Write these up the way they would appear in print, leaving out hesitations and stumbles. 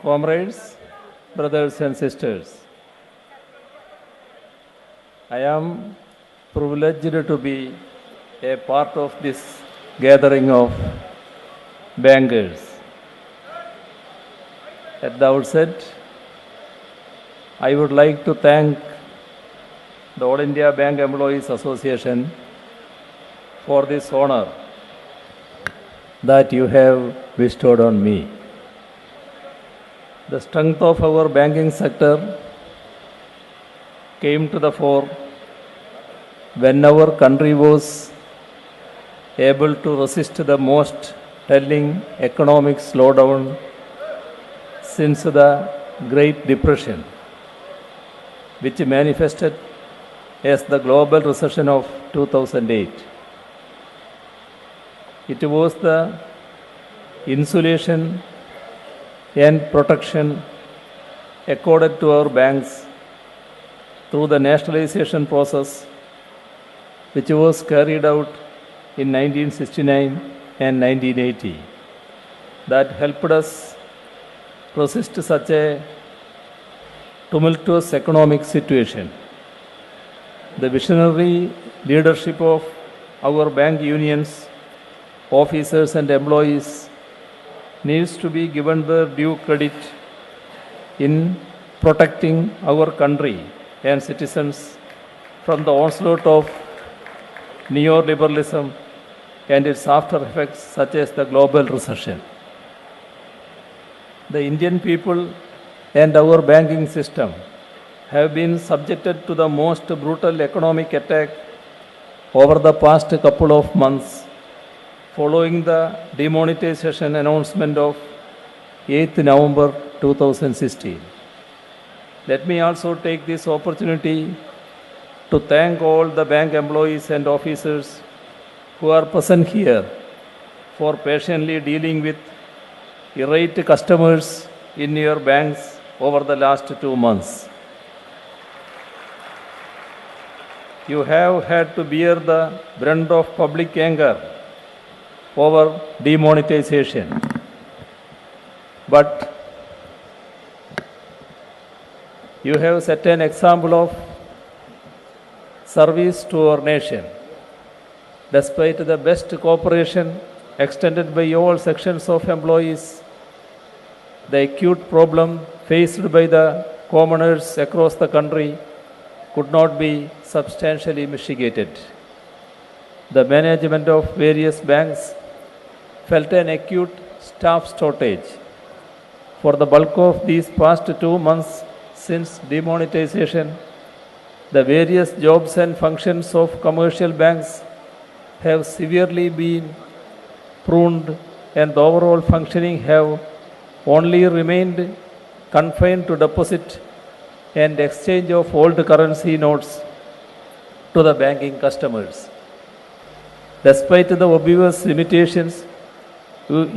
Comrades, brothers and sisters, I am privileged to be a part of this gathering of bankers. At the outset, I would like to thank the All India Bank Employees Association for this honor that you have bestowed on me. The strength of our banking sector came to the fore when our country was able to resist the most telling economic slowdown since the Great Depression, which manifested as the global recession of 2008. It was the insulation and protection accorded to our banks through the nationalization process, which was carried out in 1969 and 1980, that helped us resist such a tumultuous economic situation. The visionary leadership of our bank unions, officers and employees needs to be given the due credit in protecting our country and citizens from the onslaught of neoliberalism and its after effects such as the global recession. The Indian people and our banking system have been subjected to the most brutal economic attack over the past couple of months following the demonetization announcement of 8th November 2016. Let me also take this opportunity to thank all the bank employees and officers who are present here for patiently dealing with irate customers in your banks over the last 2 months. You have had to bear the brunt of public anger over demonetization. But you have set an example of service to our nation. Despite the best cooperation extended by all sections of employees, the acute problem faced by the commoners across the country could not be substantially mitigated. The management of various banks felt an acute staff shortage. For the bulk of these past 2 months since demonetization, the various jobs and functions of commercial banks have severely been pruned, and the overall functioning have only remained confined to deposit and exchange of old currency notes to the banking customers. Despite the obvious limitations,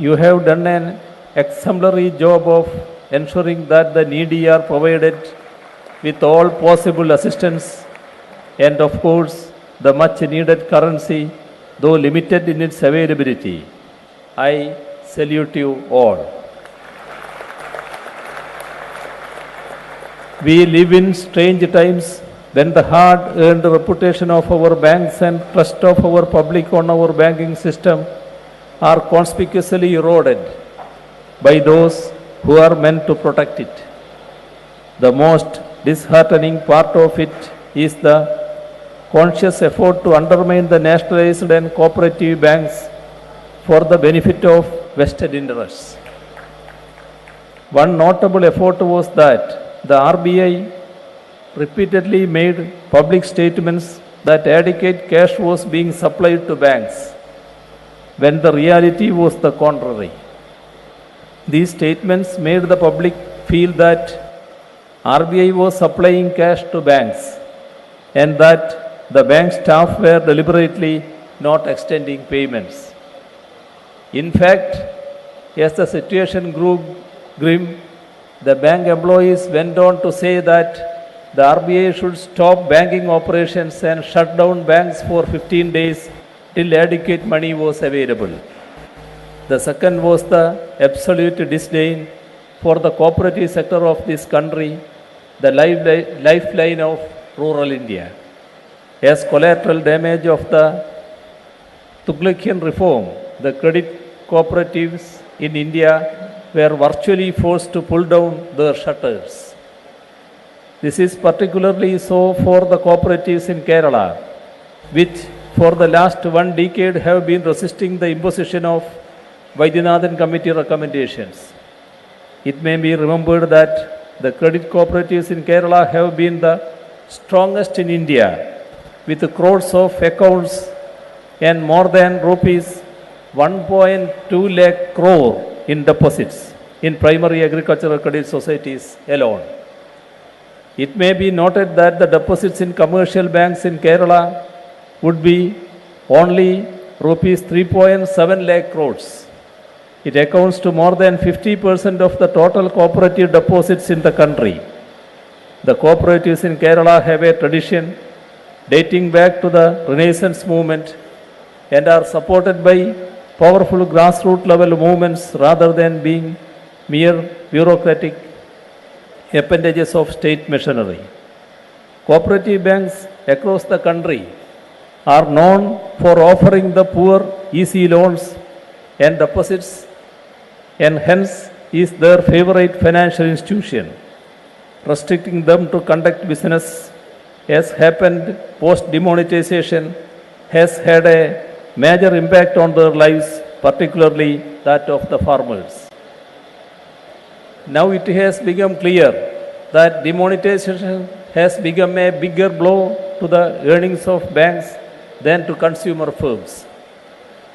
you have done an exemplary job of ensuring that the needy are provided with all possible assistance and, of course, the much needed currency, though limited in its availability. I salute you all. We live in strange times when the hard-earned reputation of our banks and trust of our public on our banking system are conspicuously eroded by those who are meant to protect it. The most disheartening part of it is the conscious effort to undermine the nationalized and cooperative banks for the benefit of vested interests. One notable effort was that the RBI repeatedly made public statements that adequate cash was being supplied to banks, when the reality was the contrary. These statements made the public feel that RBI was supplying cash to banks and that the bank staff were deliberately not extending payments. In fact, as the situation grew grim, the bank employees went on to say that the RBI should stop banking operations and shut down banks for 15 days till adequate money was available. The second was the absolute disdain for the cooperative sector of this country, the lifeline of rural India. As collateral damage of the Tughlaqian reform, the credit cooperatives in India were virtually forced to pull down their shutters. This is particularly so for the cooperatives in Kerala, which for the last 1 decade have been resisting the imposition of Vaidyanathan Committee recommendations. It may be remembered that the credit cooperatives in Kerala have been the strongest in India, with crores of accounts and more than rupees 1.2 lakh crore in deposits in primary agricultural credit societies alone. It may be noted that the deposits in commercial banks in Kerala would be only rupees 3.7 lakh crores. It accounts to more than 50% of the total cooperative deposits in the country. The cooperatives in Kerala have a tradition dating back to the Renaissance movement and are supported by powerful grassroots level movements rather than being mere bureaucratic appendages of state machinery. Cooperative banks across the country are known for offering the poor easy loans and deposits, and hence is their favorite financial institution. Restricting them to conduct business, as happened post demonetization, has had a major impact on their lives, particularly that of the farmers. Now it has become clear that demonetization has become a bigger blow to the earnings of banks than to consumer firms.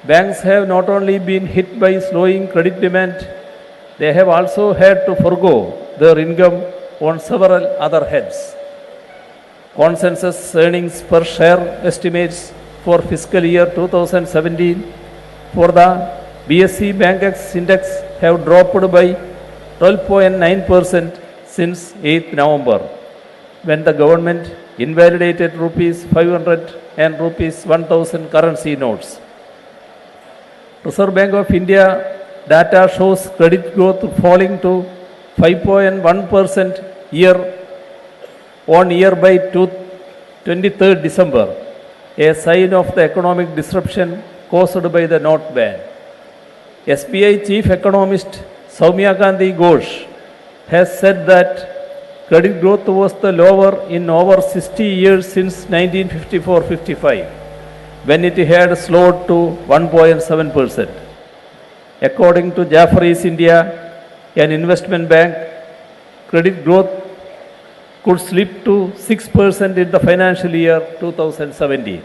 Banks have not only been hit by slowing credit demand, they have also had to forgo their income on several other heads. Consensus earnings per share estimates for fiscal year 2017 for the BSE BankX index have dropped by 12.9% since 8th November, when the government invalidated rupees 500 and rupees 1000 currency notes. Reserve Bank of India data shows credit growth falling to 5.1% year on year by 23rd December, a sign of the economic disruption caused by the note ban. SBI Chief Economist Soumya Gandhi Ghosh has said that credit growth was the lower in over 60 years since 1954-55, when it had slowed to 1.7%. According to Jefferies India, an investment bank, credit growth could slip to 6% in the financial year 2017.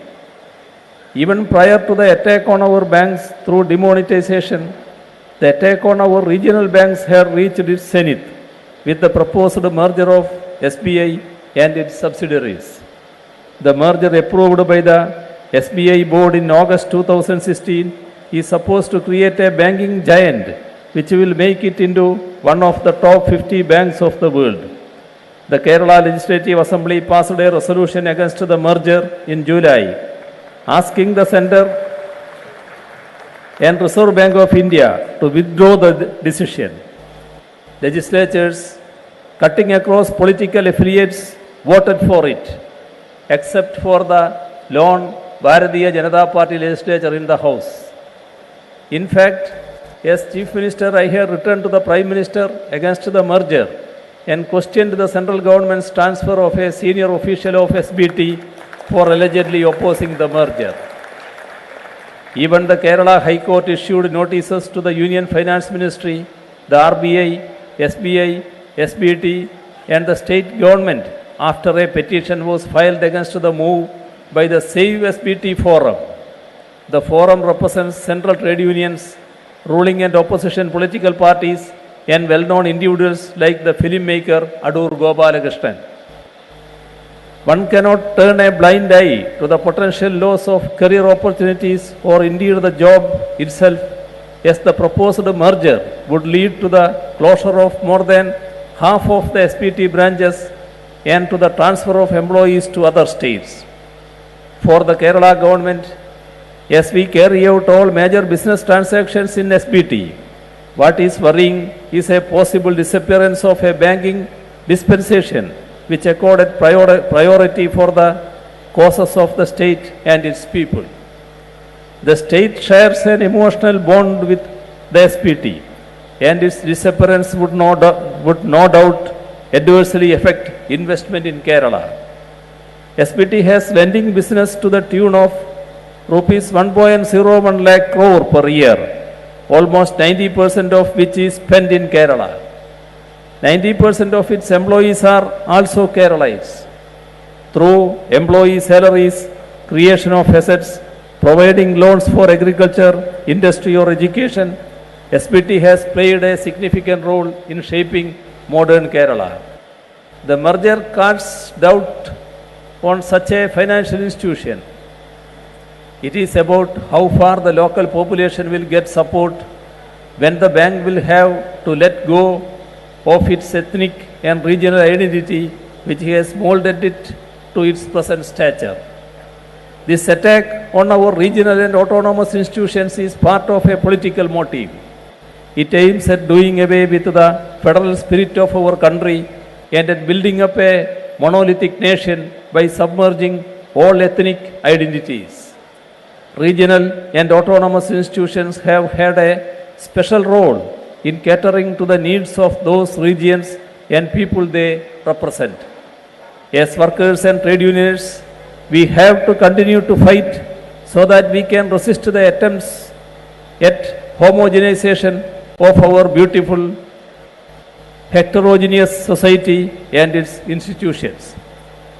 Even prior to the attack on our banks through demonetization, the attack on our regional banks had reached its zenith with the proposed merger of SBI and its subsidiaries. The merger approved by the SBI board in August 2016 is supposed to create a banking giant which will make it into one of the top 50 banks of the world. The Kerala Legislative Assembly passed a resolution against the merger in July, asking the Centre and Reserve Bank of India to withdraw the decision. Legislatures cutting across political affiliates voted for it, except for the lone Bharatiya Janata Party legislature in the House. In fact, as Chief Minister, I have written to the Prime Minister against the merger and questioned the central government's transfer of a senior official of SBT for allegedly opposing the merger. Even the Kerala High Court issued notices to the Union Finance Ministry, the RBI, SBI, SBT and the state government after a petition was filed against the move by the Save SBT Forum. The forum represents central trade unions, ruling and opposition political parties and well-known individuals like the filmmaker Adur Gopalakrishnan. One cannot turn a blind eye to the potential loss of career opportunities or indeed the job itself, as the proposed merger would lead to the closure of more than half of the SPT branches and to the transfer of employees to other states. For the Kerala government, as we carry out all major business transactions in SPT, What is worrying is a possible disappearance of a banking dispensation which accorded priority for the causes of the state and its people. The state shares an emotional bond with the SPT, and its disappearance would no doubt adversely affect investment in Kerala. SPT has lending business to the tune of rupees 1.01 lakh crore per year, almost 90% of which is spent in Kerala. 90% of its employees are also Keralites. Through employee salaries, creation of assets, providing loans for agriculture, industry or education, SPT has played a significant role in shaping modern Kerala. The merger casts doubt on such a financial institution. It is about how far the local population will get support when the bank will have to let go of its ethnic and regional identity which has molded it to its present stature. This attack on our regional and autonomous institutions is part of a political motive. It aims at doing away with the federal spirit of our country and at building up a monolithic nation by submerging all ethnic identities. Regional and autonomous institutions have had a special role in catering to the needs of those regions and people they represent. As workers and trade unions, we have to continue to fight so that we can resist the attempts at homogenization of our beautiful heterogeneous society and its institutions.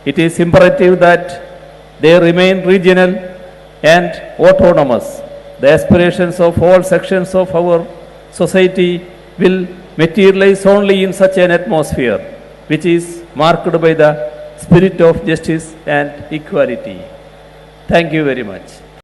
It is imperative that they remain regional and autonomous. The aspirations of all sections of our society will materialize only in such an atmosphere, which is marked by the spirit of justice and equality. Thank you very much.